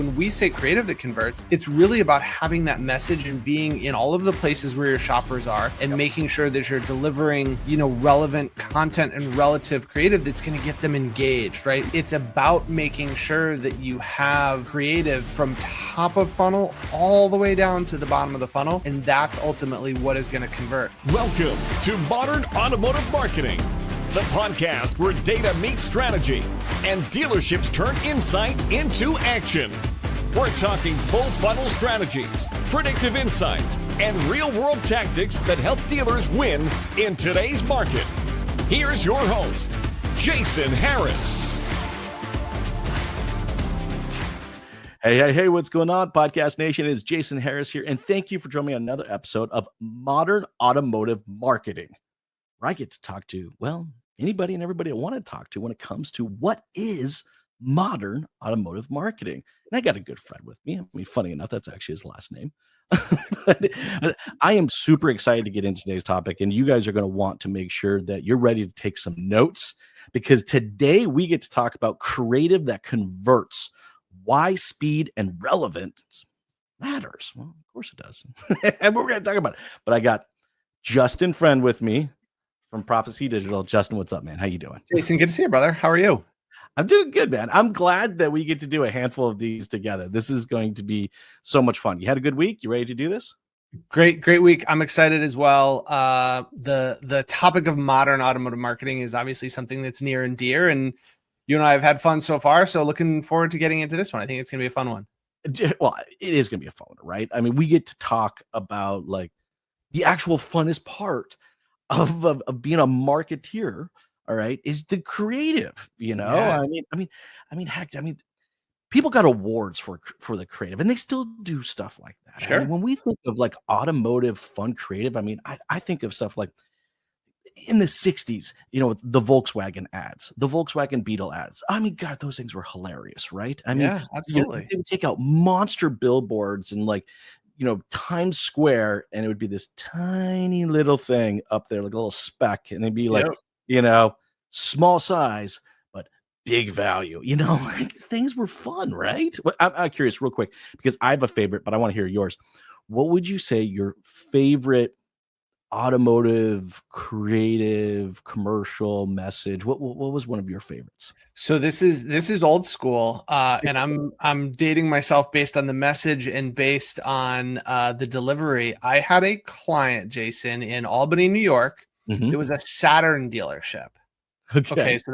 when we say creative that converts, it's really about having that message and being in all of the places where your shoppers are and making sure that you're delivering, relevant content and relative creative that's going to get them engaged, right? It's about making sure that you have creative from top of funnel all the way down to the bottom of the funnel. And that's ultimately what is going to convert. Welcome to Modern Automotive Marketing, the podcast where data meets strategy and dealerships turn insight into action. We're talking full funnel strategies, predictive insights, and real-world tactics that help dealers win in today's market. Here's your host, Jason Harris. Hey, what's going on, Podcast Nation? It's Jason Harris here, and thank you for joining me on another episode of Modern Automotive Marketing, where I get to talk to, anybody and everybody I want to talk to when it comes to what is modern automotive marketing. And I got a good friend with me. I mean, funny enough, that's actually his last name. But I am super excited to get into today's topic, and you guys are going to want to make sure that you're ready to take some notes, because today we get to talk about creative that converts, why speed and relevance matters. Well, of course it does. And we're going to talk about it. But I got Justin Friend with me from Proficy Digital. Justin, what's up, man? How you doing? Jason, good to see you, brother. How are you? I'm doing good, man. I'm glad that we get to do a handful of these together. This is going to be so much fun. You had a good week? You ready to do this? Great week. I'm excited as well. The topic of modern automotive marketing is obviously something that's near and dear, and you and I have had fun so far. So looking forward to getting into this one. I think it's going to be a fun one. Well, it is going to be a fun one, right? I mean, we get to talk about like the actual funnest part of being a marketeer, all right, is the creative, Yeah. Heck, people got awards for the creative, and they still do stuff like that. Sure. I mean, when we think of like automotive fun creative, I think of stuff like in the 60s, the Volkswagen ads, the Volkswagen Beetle ads. I mean, God, those things were hilarious, right? I mean, yeah, absolutely. They would take out monster billboards and Times Square, and it would be this tiny little thing up there, like a little speck, and it'd be like, small size, but big value, like things were fun, right? But I'm curious real quick, because I have a favorite, but I want to hear yours. What would you say your favorite automotive creative commercial message? What was one of your favorites? So this is old school, and I'm dating myself based on the message and based on the delivery. I had a client, Jason, in Albany, New York. Mm-hmm. It was a Saturn dealership. Okay, so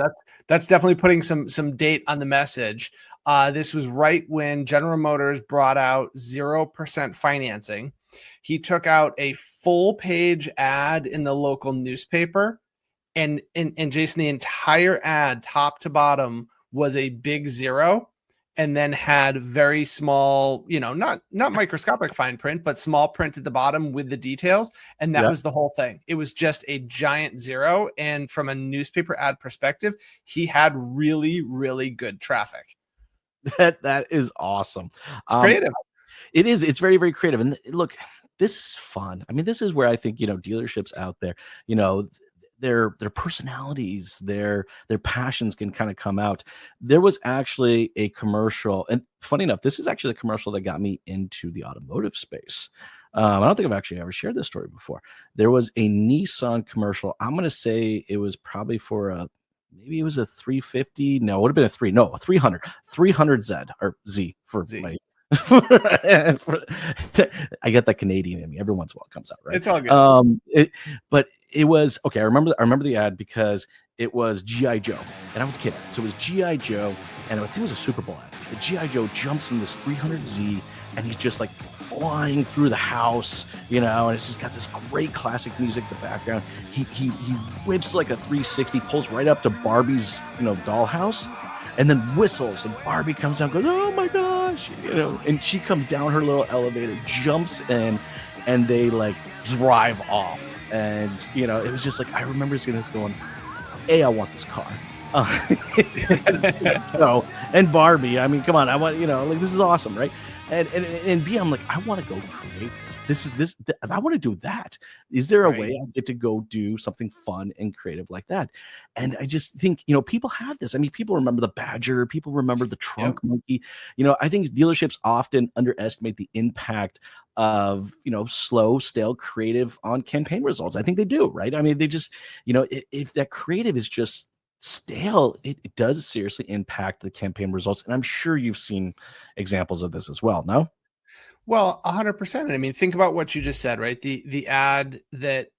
that's definitely putting some date on the message. This was right when General Motors brought out 0% financing. He took out a full page ad in the local newspaper, and Jason, the entire ad, top to bottom, was a big zero, and then had very small, not microscopic fine print, but small print at the bottom with the details. And that was the whole thing. It was just a giant zero. And from a newspaper ad perspective, he had really, really good traffic. That is awesome. It's creative. It is. It's very, very creative. And look, this is fun. I mean, this is where I think, dealerships out there, their personalities, their passions can kind of come out. There was actually a commercial, and funny enough, this is actually the commercial that got me into the automotive space. I don't think I've actually ever shared this story before. There was a Nissan commercial. I'm going to say it was probably for maybe it was a 350. No, it would have been a 300Z or Z for Z. I get that Canadian in me every once in a while. It comes out, right? It's all good. But it was okay. I remember the ad because it was G.I. Joe, and I was kidding. So it was G.I. Joe, and I think it was a Super Bowl ad. The G.I. Joe jumps in this 300Z, and he's just like flying through the house, and it's just got this great classic music in the background. He whips like a 360, pulls right up to Barbie's dollhouse, and then whistles, and Barbie comes down, goes, "Oh my gosh," and she comes down her little elevator, jumps in, and they like drive off. And it was just like, I remember seeing this going, I want this car. And Barbie, I mean, come on, I want, this is awesome, right? And B, I'm like, I want to go create I want to do that. Is there a Right. way I get to go do something fun and creative like that? And I just think, people have this. I mean, people remember the Badger, people remember the Yep. Trunk Monkey. I think dealerships often underestimate the impact of, slow, stale creative on campaign results. I think they do, right? I mean, they just, if that creative is just stale, it does seriously impact the campaign results. And I'm sure you've seen examples of this as well. No? Well, 100%. I mean, think about what you just said, right? The ad that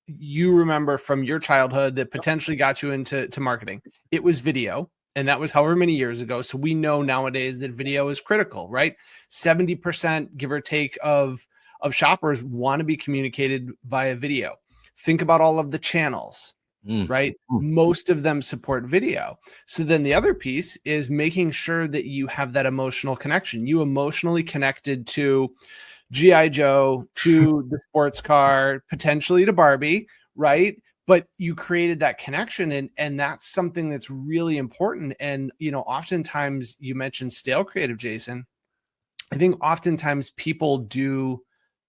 you remember from your childhood that potentially got you into marketing. It was video, and that was however many years ago. So we know nowadays that video is critical, right? 70%, give or take, of shoppers want to be communicated via video. Think about all of the channels, Mm. right? Most of them support video. So then the other piece is making sure that you have that emotional connection. You emotionally connected to G.I. Joe, to the sports car, potentially to Barbie, right? But you created that connection, and that's something that's really important. And oftentimes you mentioned stale creative, Jason. I think oftentimes people do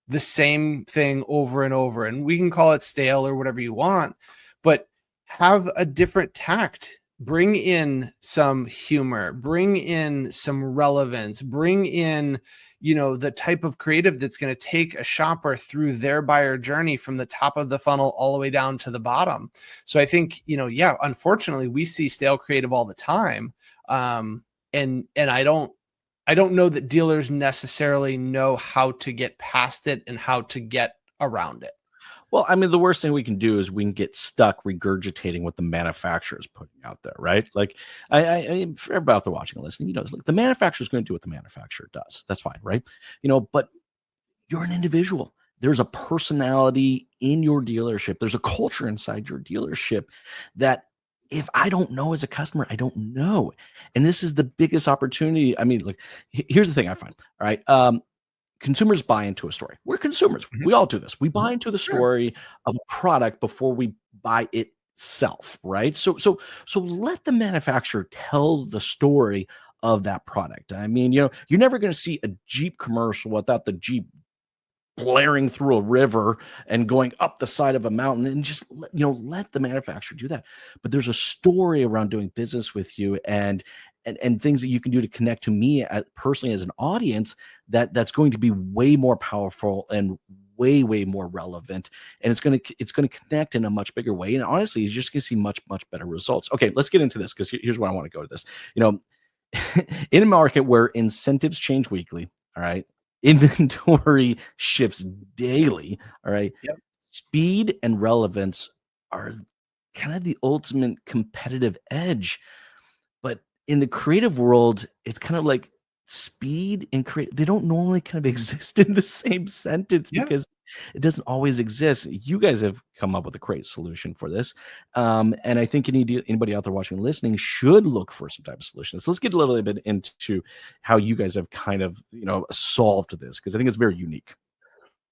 the same thing over and over, and we can call it stale or whatever you want, but have a different tact. Bring in some humor, bring in some relevance, bring in the type of creative that's going to take a shopper through their buyer journey from the top of the funnel all the way down to the bottom. So I think, unfortunately we see stale creative all the time. And I don't know that dealers necessarily know how to get past it and how to get around it. Well, I mean, the worst thing we can do is we can get stuck regurgitating what the manufacturer is putting out there, right? Like, for everybody out there watching and listening, look, the manufacturer is going to do what the manufacturer does. That's fine, right? But you're an individual. There's a personality in your dealership. There's a culture inside your dealership that if I don't know as a customer, I don't know. And this is the biggest opportunity. I mean, look, here's the thing I find, all right? Consumers buy into a story. We're consumers. Mhm. We all do this. We buy into the Sure. story of a product before we buy itself, right? So let the manufacturer tell the story of that product. I mean, you're never going to see a Jeep commercial without the Jeep blaring through a river and going up the side of a mountain, and just let the manufacturer do that. But there's a story around doing business with you and things that you can do to connect to me personally as an audience that's going to be way more powerful and way more relevant, and it's going to connect in a much bigger way. And honestly, you're just going to see much better results. Okay, let's get into this, because here's where I want to go to this. In a market where incentives change weekly, all right, inventory shifts daily, all right, Yep. speed and relevance are kind of the ultimate competitive edge. But in the creative world, it's kind of like speed and create. They don't normally kind of exist in the same sentence, Yeah. because it doesn't always exist. You guys have come up with a great solution for this. And I think anybody out there watching and listening should look for some type of solution. So let's get a little bit into how you guys have kind of, solved this, because I think it's very unique.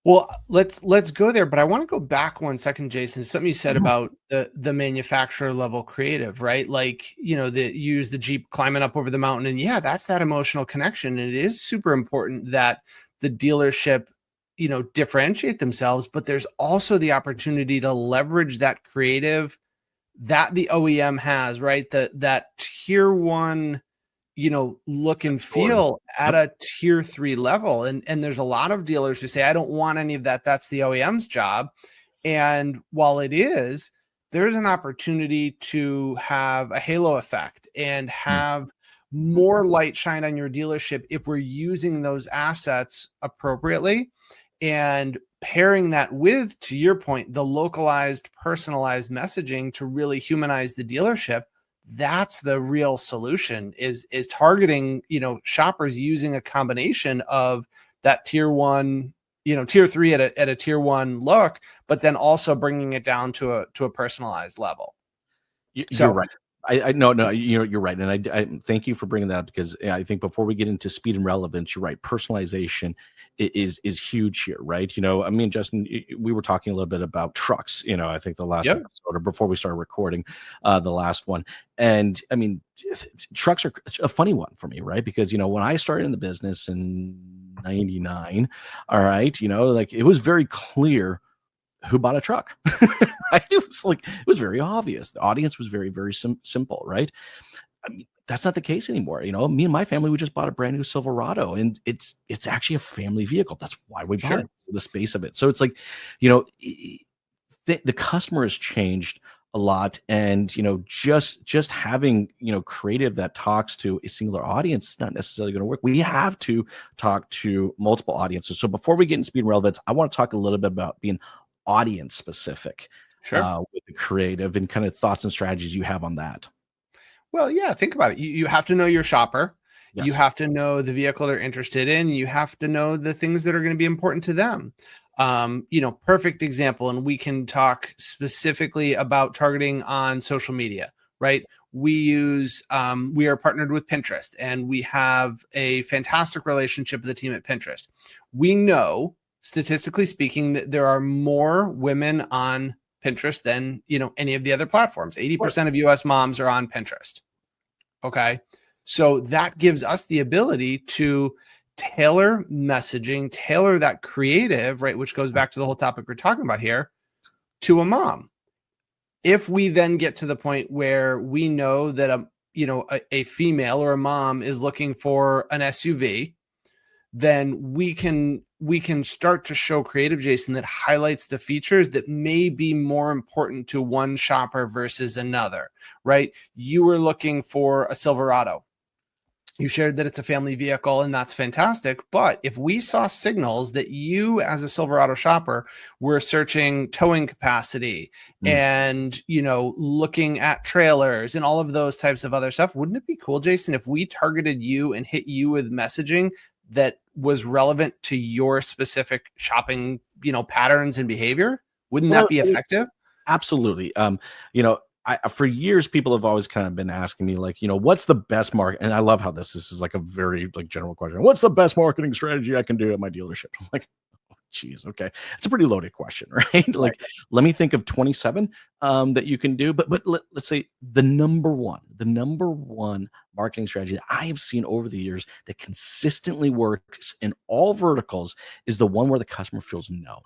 Well, let's go there, but I want to go back 1 second, Jason. Something you said about the manufacturer level creative, right? Like, use the Jeep climbing up over the mountain, and yeah, that's that emotional connection. And it is super important that the dealership, differentiate themselves, but there's also the opportunity to leverage that creative that the OEM has, right? That tier one, look and feel at a tier 3 level. And there's a lot of dealers who say, I don't want any of that. That's the OEM's job. And while it is, there's an opportunity to have a halo effect and have more light shine on your dealership if we're using those assets appropriately and pairing that with, to your point, the localized, personalized messaging to really humanize the dealership. That's the real solution, is targeting, shoppers using a combination of that tier 1, tier 3 at a tier 1 look, but then also bringing it down to a personalized level. You're right. I no, you're right, and I thank you for bringing that up, because I think before we get into speed and relevance, you're right. Personalization is huge here, right? I mean, Justin, we were talking a little bit about trucks. I think the last Yep. episode, or before we started recording, the last one, and I mean, trucks are a funny one for me, right? Because when I started in the business in '99, all right, like it was very clear who bought a truck. Right? It was very obvious. The audience was very, very simple, right? I mean, that's not the case anymore. Me and my family, we just bought a brand new Silverado, and it's actually a family vehicle. That's why we bought it. So the space of it. So it's like, the customer has changed a lot, and just having creative that talks to a singular audience is not necessarily going to work. We have to talk to multiple audiences. So before we get into speed and relevance, I want to talk a little bit about being audience specific with the creative, and kind of thoughts and strategies you have on that. Well, yeah, think about it. You have to know your shopper. Yes. You have to know the vehicle they're interested in. You have to know the things that are going to be important to them. Perfect example, and we can talk specifically about targeting on social media, right? We are partnered with Pinterest, and we have a fantastic relationship with the team at Pinterest. We know, statistically speaking, that there are more women on Pinterest than, any of the other platforms. 80% of US moms are on Pinterest. Okay. So that gives us the ability to tailor messaging, tailor that creative, right? Which goes back to the whole topic we're talking about here, to a mom. If we then get to the point where we know that a female or a mom is looking for an SUV, then we can start to show creative, Jason, that highlights the features that may be more important to one shopper versus another, right? You were looking for a Silverado. You shared that it's a family vehicle, and that's fantastic. But if we saw signals that you, as a Silverado shopper, were searching towing capacity and, looking at trailers and all of those types of other stuff, wouldn't it be cool, Jason, if we targeted you and hit you with messaging that was relevant to your specific shopping, patterns and behavior? Wouldn't that be effective? Absolutely. For years, people have always kind of been asking me, like, what's the best market? And I love how this is like a very general question. What's the best marketing strategy I can do at my dealership? I'm like, oh, geez, okay. It's a pretty loaded question, right? Like, let me think of 27 that you can do. But let's say the number one marketing strategy that I have seen over the years that consistently works in all verticals is the one where the customer feels known,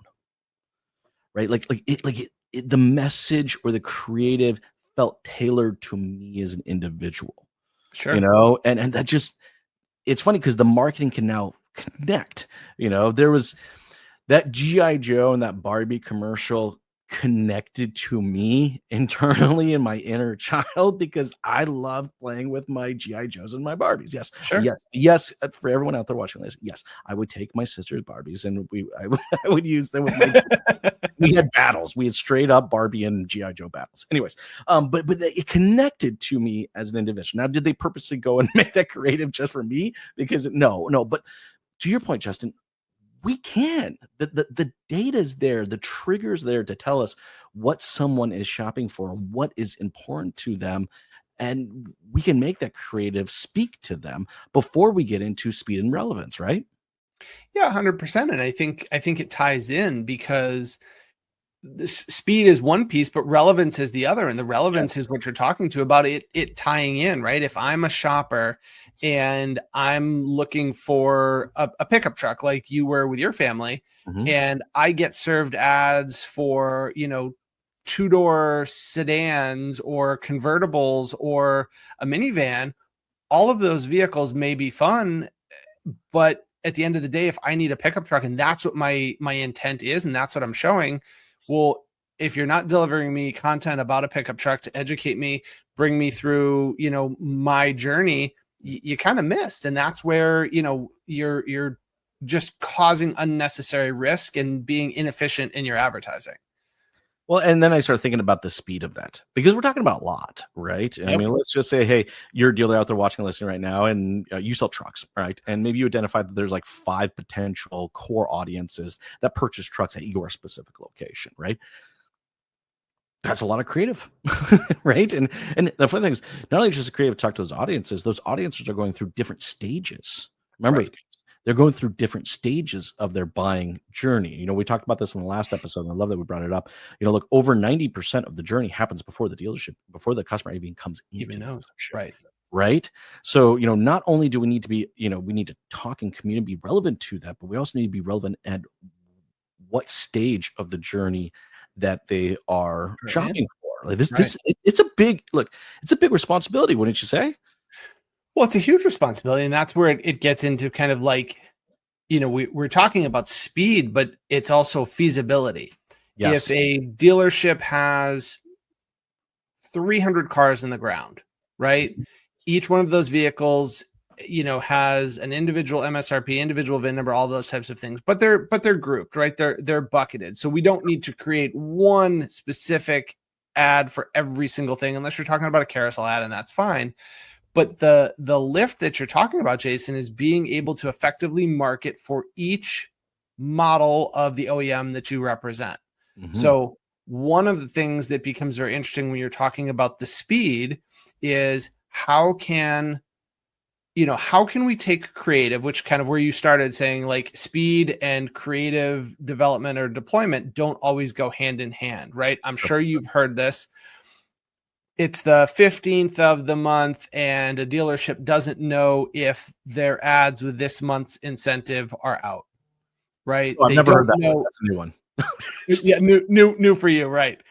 right? The message or the creative felt tailored to me as an individual. Sure. And that just, it's funny because the marketing can now connect. There was that G.I. Joe and that Barbie commercial connected to me internally in my inner child, because I love playing with my G.I. Joes and my Barbies. Yes. Sure. Yes. For everyone out there watching this, yes, I would take my sister's Barbies and I would use them with my we had battles. We had straight up Barbie and G.I. Joe battles. Anyways, but it connected to me as an individual. Now, did they purposely go and make that creative just for me? Because no. But to your point, Justin, we can. The data is there. The trigger's there to tell us what someone is shopping for and what is important to them. And we can make that creative speak to them before we get into speed and relevance, right? Yeah, 100%. And I think it ties in, because this speed is one piece, but relevance is the other. And the relevance is what you're talking to about it tying in, right? If I'm a shopper and I'm looking for a pickup truck like you were with your family, and I get served ads for, two-door sedans or convertibles or a minivan, all of those vehicles may be fun, but at the end of the day, if I need a pickup truck and that's what my intent is, and that's what I'm showing, well, if you're not delivering me content about a pickup truck to educate me, bring me through, my journey, you kind of missed. And that's where, you're just causing unnecessary risk and being inefficient in your advertising. Well, and then I started thinking about the speed of that, because we're talking about a lot, right? Yep. I mean, let's just say, hey, you're a dealer out there watching and listening right now, and you sell trucks, right? And maybe you identified that there's like 5 potential core audiences that purchase trucks at your specific location, right? That's a lot of creative, right? And the funny thing is, not only just creative talk to those audiences are going through different stages. Remember, Right. they're going through different stages of their buying journey. We talked about this in the last episode, and I love that we brought it up. Look, over 90% of the journey happens before the dealership, before the customer even comes into Even the knows. dealership. Right. Right. So, not only do we need to be, we need to talk and community, be relevant to that, but we also need to be relevant at what stage of the journey that they are shopping for. Like it's a big responsibility, wouldn't you say? Well, it's a huge responsibility, and that's where it gets into kind of like, we're talking about speed, but it's also feasibility. Yes. If a dealership has 300 cars in the ground, right? Each one of those vehicles, has an individual MSRP, individual VIN number, all those types of things, but they're grouped, right? They're bucketed. So we don't need to create one specific ad for every single thing, unless you're talking about a carousel ad, and that's fine. But the lift that you're talking about, Jason, is being able to effectively market for each model of the OEM that you represent. Mm-hmm. So one of the things that becomes very interesting when you're talking about the speed is how can we take creative, which kind of where you started saying like speed and creative development or deployment don't always go hand in hand, right? I'm sure you've heard this. It's the 15th of the month and a dealership doesn't know if their ads with this month's incentive are out, right? I've never heard that. That's a new one. Yeah, new for you, right?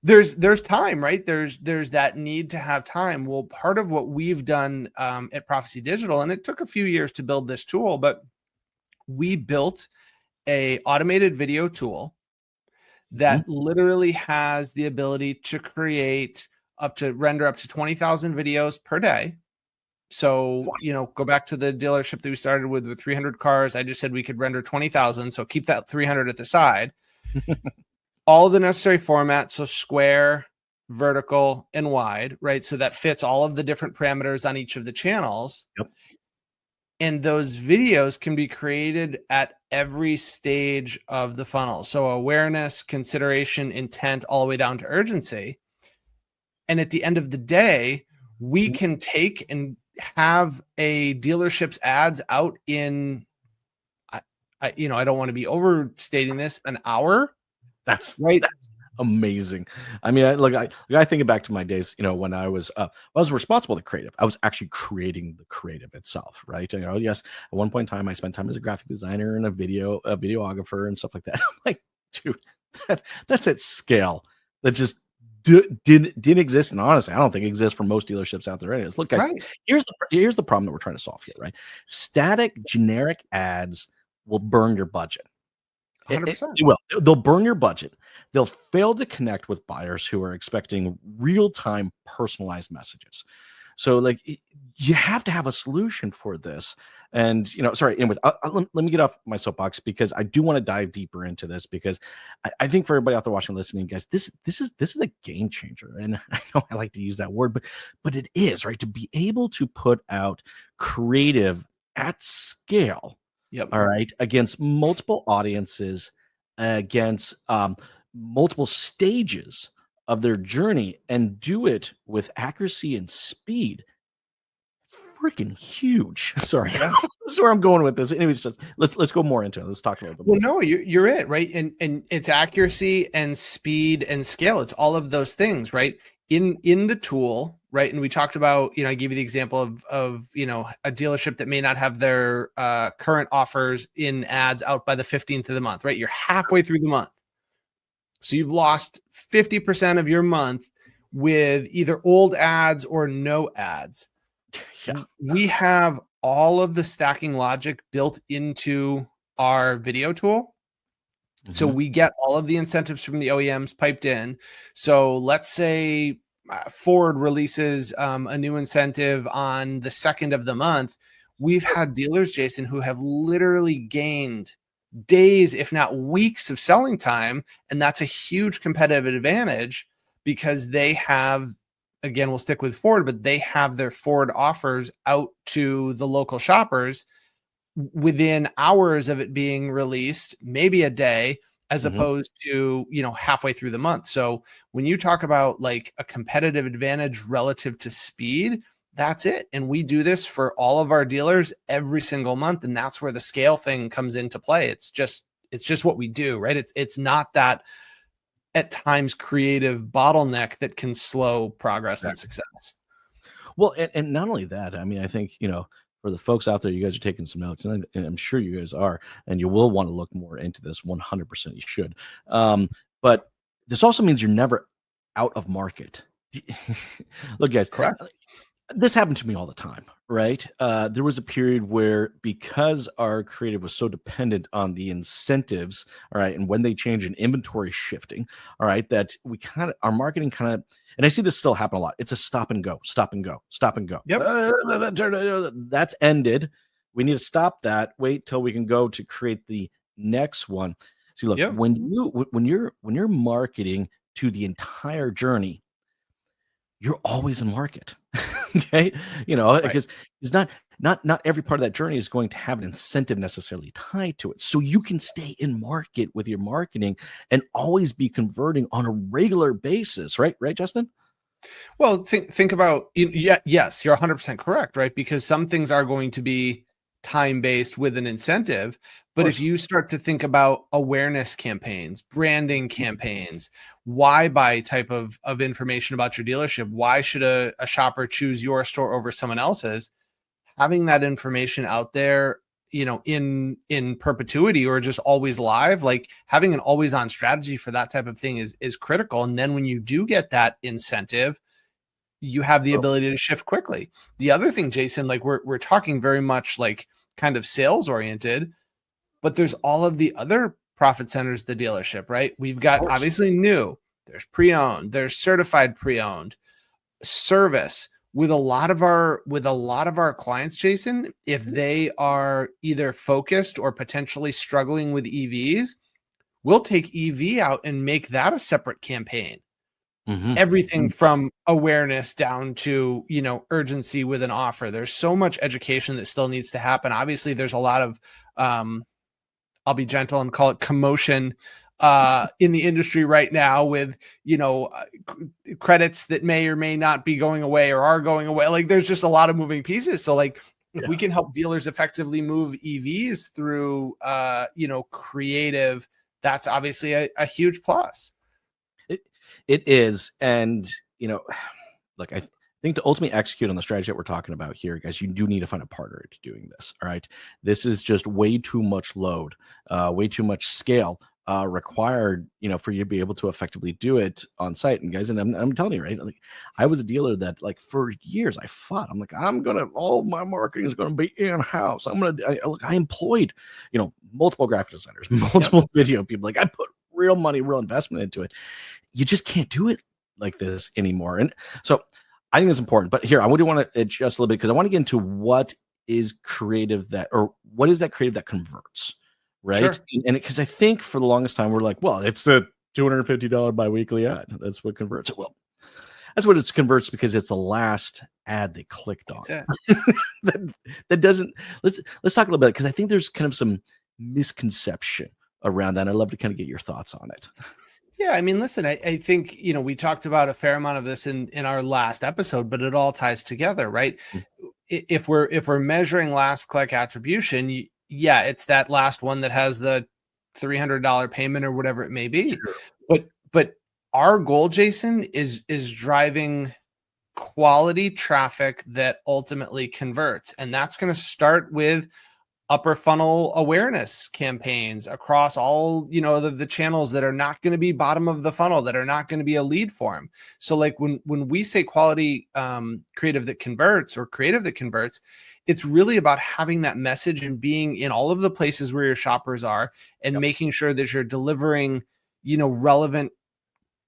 There's time, right? There's that need to have time. Well, part of what we've done at Proficy Digital, and it took a few years to build this tool, but we built a automated video tool that literally has the ability to render up to 20,000 videos per day. So, go back to the dealership that we started with 300 cars. I just said we could render 20,000. So keep that 300 at the side. All the necessary formats. So square, vertical, and wide, right? So that fits all of the different parameters on each of the channels. Yep. And those videos can be created at every stage of the funnel. So awareness, consideration, intent, all the way down to urgency. And at the end of the day, we can take and have a dealership's ads out in, I don't want to be overstating this, an hour. That's right. That's amazing. I mean, I think back to my days, when I was responsible to creative. I was actually creating the creative itself, right? Yes, at one point in time, I spent time as a graphic designer and a videographer and stuff like that. I'm like, dude, that's at scale. That just didn't exist, and honestly, I don't think it exists for most dealerships out there. Anyways, look, guys, right. Here's the problem that we're trying to solve here, right? Static, generic ads will burn your budget. 100%. They'll burn your budget. They'll fail to connect with buyers who are expecting real-time personalized messages. So like you have to have a solution for this. And, anyways, let me get off my soapbox because I do want to dive deeper into this because I think for everybody out there watching, listening, guys, this is a game changer. And I know I like to use that word, but it is, right? To be able to put out creative at scale. Yep. All right. Against multiple audiences, against multiple stages of their journey, and do it with accuracy and speed. Freaking huge. Sorry. That's where I'm going with this. Anyways, just let's go more into it. Let's talk a little bit more. Well, no, you're it, right? And it's accuracy and speed and scale. It's all of those things, right? In the tool, right? And we talked about, I gave you the example of a dealership that may not have their current offers in ads out by the 15th of the month, right? You're halfway through the month. So you've lost 50% of your month with either old ads or no ads. Yeah. We have all of the stacking logic built into our video tool. So we get all of the incentives from the OEMs piped in. So let's say Ford releases a new incentive on the 2nd of the month. We've had dealers, Jason, who have literally gained days, if not weeks of selling time. And that's a huge competitive advantage because they have, again, we'll stick with Ford, but they have their Ford offers out to the local shoppers within hours of it being released, maybe a day, as opposed to, halfway through the month. So when you talk about like a competitive advantage relative to speed, that's it. And we do this for all of our dealers every single month. And that's where the scale thing comes into play. It's just what we do, right? It's not that at times creative bottleneck that can slow progress and success. Well, and not only that, I mean, I think, for the folks out there, you guys are taking some notes, and I'm sure you guys are, and you will want to look more into this. 100% you should. But this also means you're never out of market. Look, guys, correct. This happened to me all the time, right? There was a period where, because our creative was so dependent on the incentives, all right, and when they change in inventory shifting, all right, that our marketing and I see this still happen a lot. It's a stop and go. Yep. That's ended. We need to stop that. Wait till we can go to create the next one. See, look, when you're marketing to the entire journey, you're always in market. Okay. Because it's not every part of that journey is going to have an incentive necessarily tied to it. So you can stay in market with your marketing and always be converting on a regular basis. Right, Justin? Well, think about, yes, you're 100% correct, right? Because some things are going to be time-based with an incentive. But if you start to think about awareness campaigns, branding campaigns, why buy type of information about your dealership, why should a shopper choose your store over someone else's, having that information out there, in perpetuity or just always live, like having an always on strategy for that type of thing is critical. And then when you do get that incentive, you have the ability to shift quickly. The other thing, Jason, like we're talking very much like kind of sales oriented, but there's all of the other profit centers, the dealership, right? We've got obviously new, there's pre-owned, there's certified pre-owned, service. With a lot of our clients, Jason, if they are either focused or potentially struggling with EVs, we'll take EV out and make that a separate campaign. Everything from awareness down to, urgency with an offer. There's so much education that still needs to happen. Obviously, there's a lot of, I'll be gentle and call it commotion in the industry right now with, credits that may or may not be going away or are going away. Like there's just a lot of moving pieces. So like if we can help dealers effectively move EVs through, creative, that's obviously a huge plus. It is. And, look, I think to ultimately execute on the strategy that we're talking about here, guys, you do need to find a partner to doing this. All right. This is just way too much load, way too much scale required, for you to be able to effectively do it on site. And guys, and I'm telling you, right, like I was a dealer that like for years I fought. I'm like, all my marketing is going to be in-house. I employed, multiple graphic designers, multiple video people. Like I put real money, real investment into it. You just can't do it like this anymore. And so I think it's important. But here, I would want to adjust a little bit because I want to get into what is that creative that converts, right? Sure. And because I think for the longest time, we're like, well, it's the $250 biweekly ad. That's what converts it. Well, that's what it converts because it's the last ad they clicked on. that doesn't, let's talk a little bit because I think there's kind of some misconception around that. I'd love to kind of get your thoughts on it. Yeah, I mean, listen, I think, we talked about a fair amount of this in our last episode, but it all ties together, right? If we're measuring last click attribution, it's that last one that has the $300 payment or whatever it may be. Sure. But our goal, Jason, is driving quality traffic that ultimately converts. And that's going to start with upper funnel awareness campaigns across all, the channels that are not going to be bottom of the funnel, that are not going to be a lead form. So like when we say quality creative that converts or creative that converts, it's really about having that message and being in all of the places where your shoppers are and making sure that you're delivering, relevant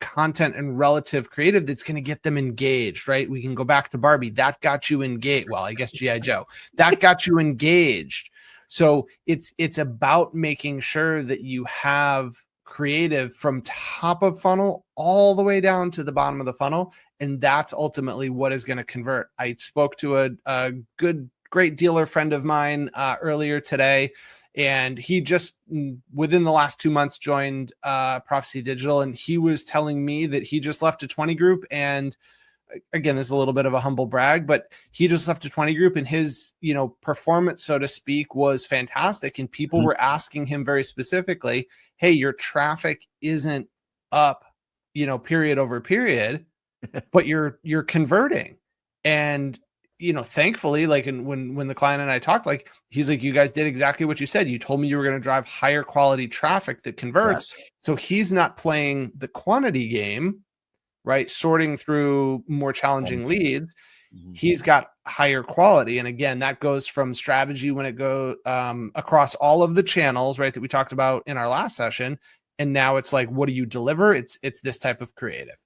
content and relative creative that's going to get them engaged, right? We can go back to Barbie. That got you engaged. Well, I guess G.I. Joe. That got you engaged. So it's about making sure that you have creative from top of funnel all the way down to the bottom of the funnel. And that's ultimately what is going to convert. I spoke to a great dealer friend of mine earlier today, And he just within the last 2 months joined Proficy Digital, and he was telling me that he just left a 20 group. And again, there's a little bit of a humble brag, but he just left a 20 group, and his, performance, so to speak, was fantastic. And people were asking him very specifically, hey, your traffic isn't up, period over period, but you're converting. And, thankfully, like, and when the client and I talked, like, he's like, you guys did exactly what you said. You told me you were going to drive higher quality traffic that converts. Yes. So he's not playing the quantity game, right? Sorting through more challenging leads. He's got higher quality. And again, that goes from strategy when it goes across all of the channels, right, that we talked about in our last session. And now it's like, what do you deliver? It's this type of creative.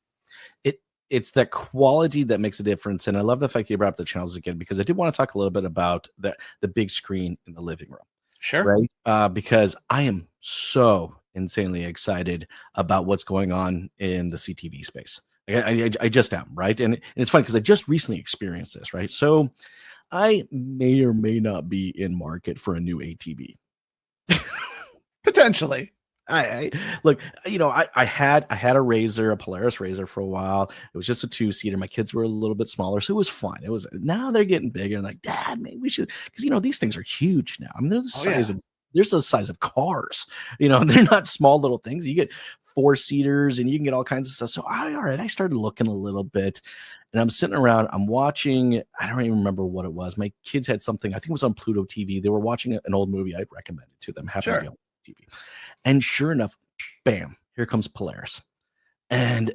It's that quality that makes a difference. And I love the fact that you brought up the channels again, because I did want to talk a little bit about the big screen in the living room. Sure. Right. Because I am so insanely excited about what's going on in the CTV space. I just am, right? And it's funny because I just recently experienced this, right? So I may or may not be in market for a new ATV. Potentially. I look, I had a Razor, a Polaris Razor for a while. It was just a 2-seater. My kids were a little bit smaller, so it was fun. Now they're getting bigger, and like, Dad, maybe we should, because these things are huge now. I mean, they're the size of cars. They're not small little things. You get 4-seaters and you can get all kinds of stuff. So I started looking a little bit, and I'm sitting around, I'm watching, I don't even remember what it was. My kids had something, I think it was on Pluto TV. They were watching an old movie I'd recommended to them. Sure. TV. And sure enough, bam, here comes Polaris. And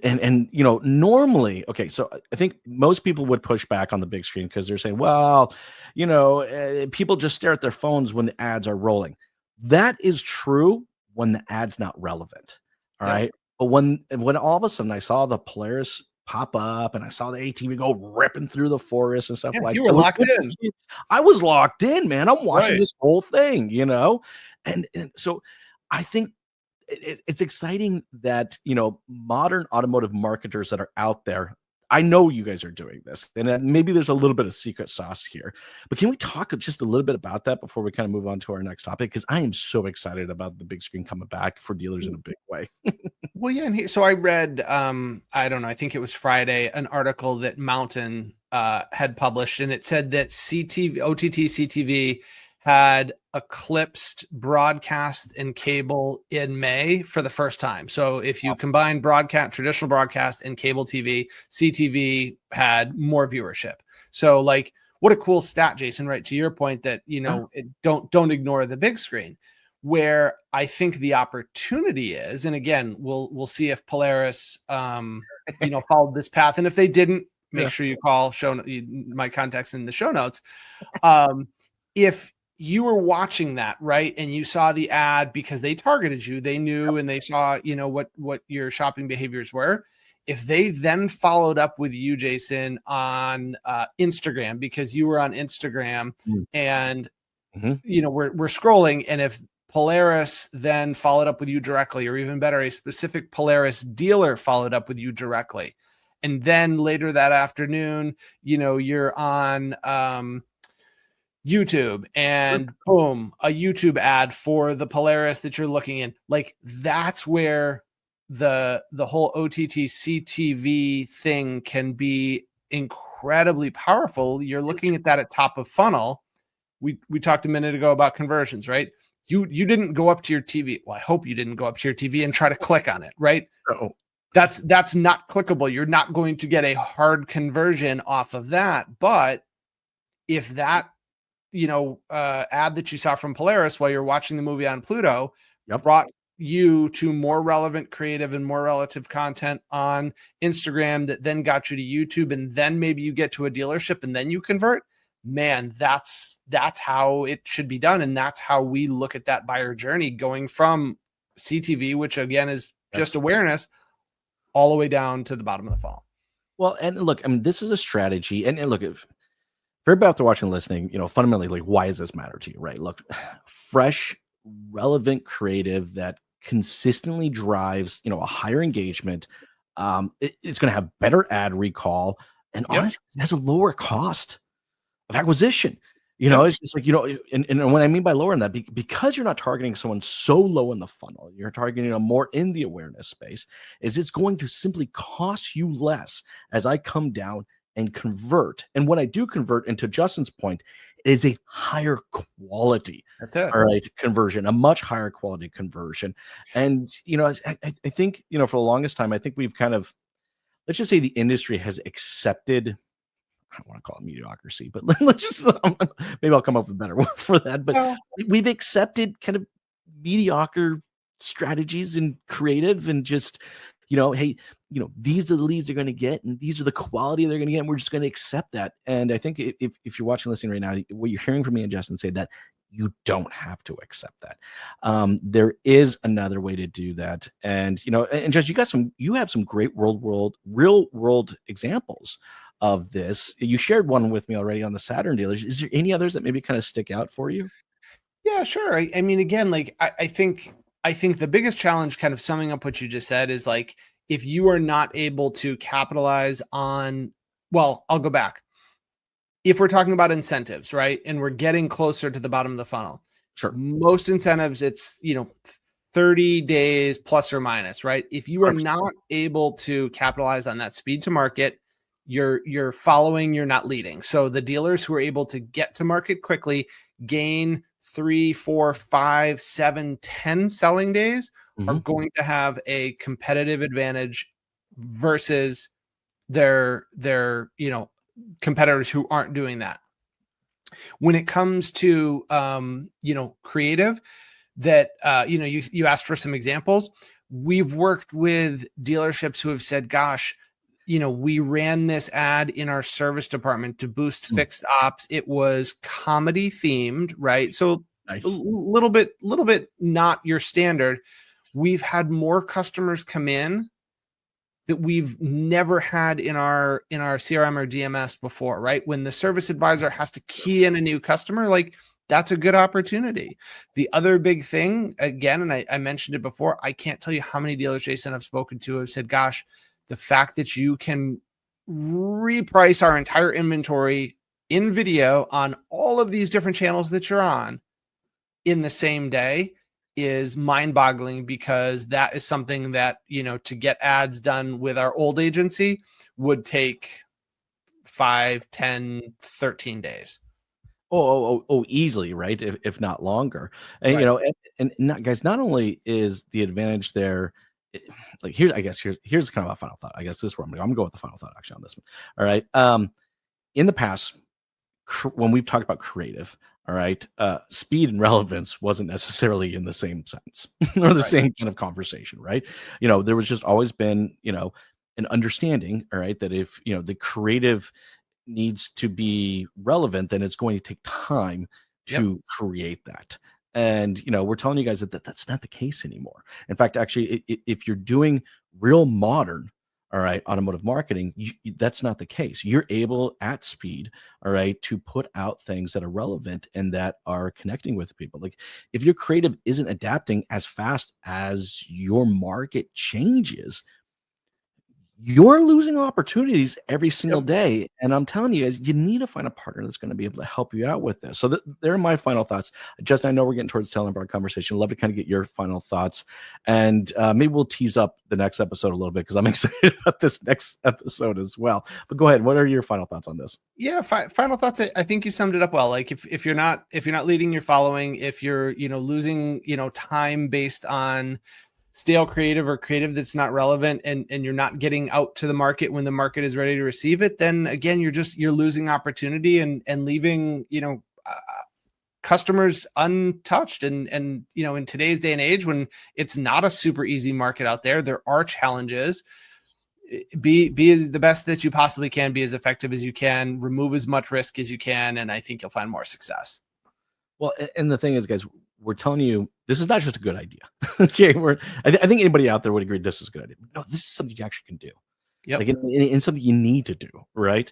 normally, okay, so I think most people would push back on the big screen because they're saying, well, people just stare at their phones when the ads are rolling. That is true when the ad's not relevant. All right. But when all of a sudden I saw the Polaris pop up and I saw the ATV go ripping through the forest and stuff, like you were locked in. I was locked in, man. I'm watching this whole thing, and so I think it's exciting that, modern automotive marketers that are out there, I know you guys are doing this, and maybe there's a little bit of secret sauce here, but can we talk just a little bit about that before we kind of move on to our next topic? Because I am so excited about the big screen coming back for dealers in a big way. Well, yeah. And so I read, I don't know, I think it was Friday, an article that Mountain had published, and it said that OTT CTV had eclipsed broadcast and cable in May for the first time. So if you combine traditional broadcast and cable TV, CTV had more viewership. So like, what a cool stat, Jason, right? To your point that, don't ignore the big screen. Where I think the opportunity is, and again, we'll see if Polaris, followed this path. And if they didn't, make sure you call my contacts in the show notes. If you were watching that, right, and you saw the ad because they targeted you, they knew, and they saw, what your shopping behaviors were. If they then followed up with you, Jason, on Instagram, because you were on Instagram and, we're scrolling, and if Polaris then followed up with you directly, or even better, a specific Polaris dealer followed up with you directly, and then later that afternoon, you're on YouTube, and boom, a YouTube ad for the Polaris that you're looking in. Like, that's where the whole OTT CTV thing can be incredibly powerful. You're looking at that at top of funnel. We talked a minute ago about conversions, right? You didn't go up to your TV. Well, I hope you didn't go up to your TV and try to click on it, right? No. That's not clickable. You're not going to get a hard conversion off of that. But if that ad that you saw from Polaris while you're watching the movie on Pluto brought you to more relevant creative and more relative content on Instagram that then got you to YouTube, and then maybe you get to a dealership and then you convert, man, that's how it should be done. And that's how we look at that buyer journey, going from CTV, which again is just awareness, all the way down to the bottom of the funnel. Well, and look, I mean, this is a strategy, and look, if everybody out there watching and listening, fundamentally, like, why does this matter to you, right? Look, fresh, relevant creative that consistently drives, a higher engagement. It's going to have better ad recall, and honestly, it has a lower cost of acquisition. You know, it's just like, and what I mean by lowering that, because you're not targeting someone so low in the funnel, you're targeting them more in the awareness space, is it's going to simply cost you less as I come down and convert. And when I do convert, and to Justin's point, it is a higher quality, all right, conversion, a much higher quality conversion. And, I think, for the longest time, I think we've kind of, let's just say the industry has accepted, I don't want to call it mediocrity, but let's just, maybe I'll come up with a better word for that. But we've accepted kind of mediocre strategies and creative, and just, hey, these are the leads they're going to get, and these are the quality they're going to get, and we're just going to accept that. And I think if you're watching, listening right now, what you're hearing from me and Justin say, that you don't have to accept that. There is another way to do that. And, and Jess, you have some great real world examples of this. You shared one with me already on the Saturn dealers. Is there any others that maybe kind of stick out for you? Yeah, sure. I mean, again, like I think the biggest challenge, kind of summing up what you just said, is like, if you are not able to capitalize on, well, I'll go back. If we're talking about incentives, right, and we're getting closer to the bottom of the funnel, sure, most incentives, it's 30 days plus or minus, right? If you are 100%. Not able to capitalize on that speed to market, you're following, you're not leading. So the dealers who are able to get to market quickly gain 3, 4, 5, 7, 10 selling days are going to have a competitive advantage versus their competitors who aren't doing that. When it comes to creative, that you asked for some examples. We've worked with dealerships who have said, gosh, we ran this ad in our service department to boost fixed ops. It was comedy themed, right? So nice. a little bit not your standard. We've had more customers come in that we've never had in our CRM or DMS before, right? When the service advisor has to key in a new customer, like, that's a good opportunity. The other big thing, again, and I mentioned it before, I can't tell you how many dealers, Jason, I've spoken to have said, gosh, the fact that you can reprice our entire inventory in video on all of these different channels that you're on in the same day is mind-boggling, because that is something that, to get ads done with our old agency would take 5, 10, 13 days. Oh, easily, right? If not longer. And, right. Guys, not only is the advantage there, like, here's kind of a final thought. I guess this is where I'm going to go with the final thought actually on this one. All right. In the past, when we've talked about creative, all right, speed and relevance wasn't necessarily in the same sentence or the same kind of conversation, right? There was just always been, an understanding, all right, that if, the creative needs to be relevant, then it's going to take time to create that. And, we're telling you guys that that's not the case anymore. In fact, actually, if you're doing real modern, all right, automotive marketing, that's not the case. You're able at speed, all right, to put out things that are relevant and that are connecting with people. Like, if your creative isn't adapting as fast as your market changes, you're losing opportunities every single day. And I'm telling you guys, you need to find a partner that's going to be able to help you out with this. So there are my final thoughts. Justin, I know we're getting towards the tail end of our conversation. I'd love to kind of get your final thoughts. And maybe we'll tease up the next episode a little bit, because I'm excited about this next episode as well. But go ahead. What are your final thoughts on this? Yeah, final thoughts. I think you summed it up well. Like, if you're not leading your following, if you're, losing, time based on stale creative or creative that's not relevant, and you're not getting out to the market when the market is ready to receive it, then again, you're losing opportunity and leaving, customers untouched. And, in today's day and age, when it's not a super easy market out there are challenges. Be the best that you possibly can, be as effective as you can, remove as much risk as you can. And I think you'll find more success. Well, and the thing is, guys, we're telling you, this is not just a good idea. Okay, I think anybody out there would agree this is a good idea. No, this is something you actually can do. Yeah, like, and something you need to do, right?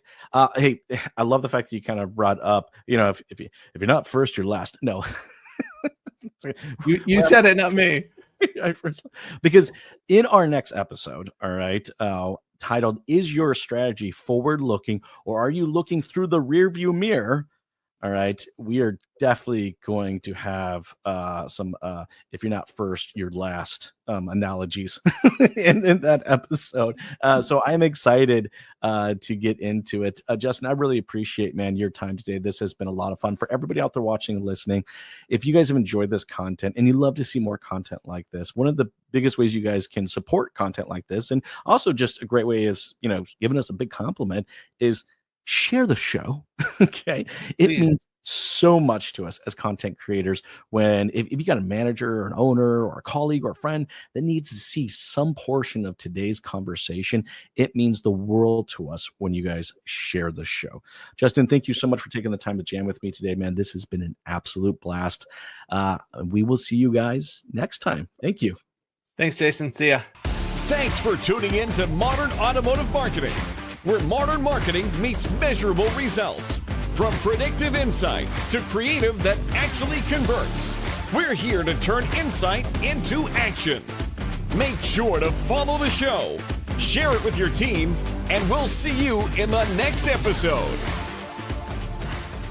Hey, I love the fact that you kind of brought up, if you're not first, you're last. No, you said it, not me. Because in our next episode, all right, titled "Is Your Strategy Forward Looking, or Are You Looking Through the Rearview Mirror?" All right. We are definitely going to have some, if you're not first, you're last analogies in that episode. So I'm excited to get into it. Justin, I really appreciate, man, your time today. This has been a lot of fun for everybody out there watching and listening. If you guys have enjoyed this content and you love to see more content like this, one of the biggest ways you guys can support content like this, and also just a great way of, giving us a big compliment, is share the show. Okay. It means so much to us as content creators when if you got a manager or an owner or a colleague or a friend that needs to see some portion of today's conversation, it means the world to us when you guys share the show. Justin, thank you so much for taking the time to jam with me today, man. This has been an absolute blast. We will see you guys next time. Thank you. Thanks, Jason. See ya. Thanks for tuning in to Modern Automotive Marketing, where modern marketing meets measurable results. From predictive insights to creative that actually converts, we're here to turn insight into action. Make sure to follow the show, share it with your team, and we'll see you in the next episode.